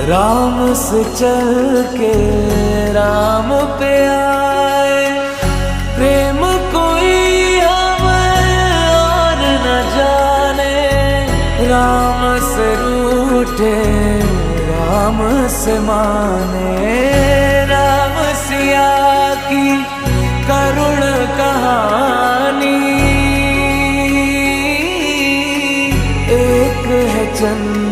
राम से चल के राम पे आए। प्रेम कोई हमें और न जाने, राम से रूठे राम से माने। राम सिया की करुण कहानी, एक है चंद